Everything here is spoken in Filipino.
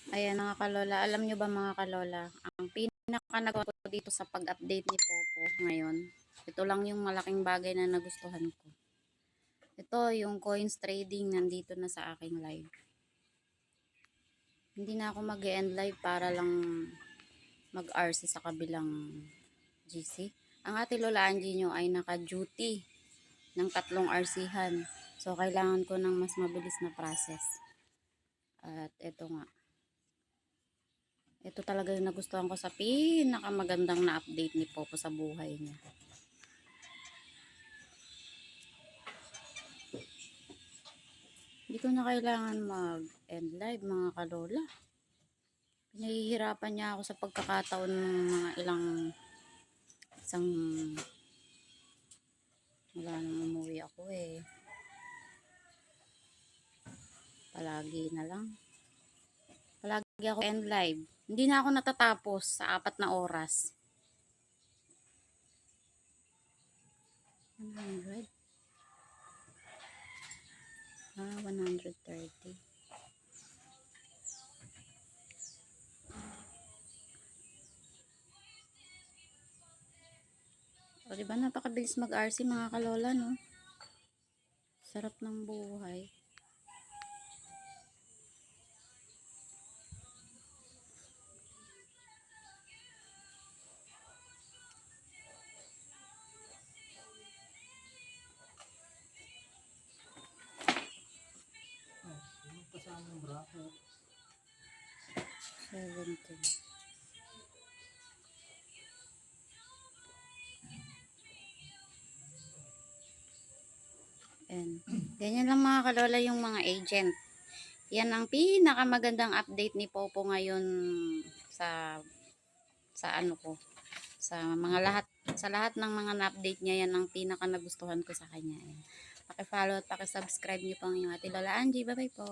Ayan mga kalola, alam nyo ba mga kalola, ang pinaka nagawa ko dito sa pag-update ni Popo ngayon, ito lang yung malaking bagay na nagustuhan ko. Ito yung coins trading nandito na sa aking live. Hindi na ako mag-end live para lang mag-RC sa kabilang GC. Ang ate Lola Angie nyo ay naka-duty ng 3 RC-han. So kailangan ko ng mas mabilis na process. At ito nga. Ito talaga yung nagustuhan ko sa pinakamagandang na update ni Popo sa buhay niya. Hindi ko na kailangan mag-end live mga kalola. Pinahihirapan niya ako sa pagkakataon ng mga isang wala nang umuwi ako eh. Palagi na lang. Palagi ako end live. Hindi na ako natatapos sa 4 na oras. 100. 130. O diba napakabilis mag-RC mga kalola no? Sarap ng buhay. Kasamang bracket. 70. And ganyan lang mga kalola yung mga agent. Yan ang pinakamagandang update ni Popo ngayon sa ano ko. Sa lahat ng mga na-update niya, yan ang pinaka nagustuhan ko sa kanya. Paki-follow at paki-subscribe niyo po ang inyong ate Lola Angie. Bye-bye po.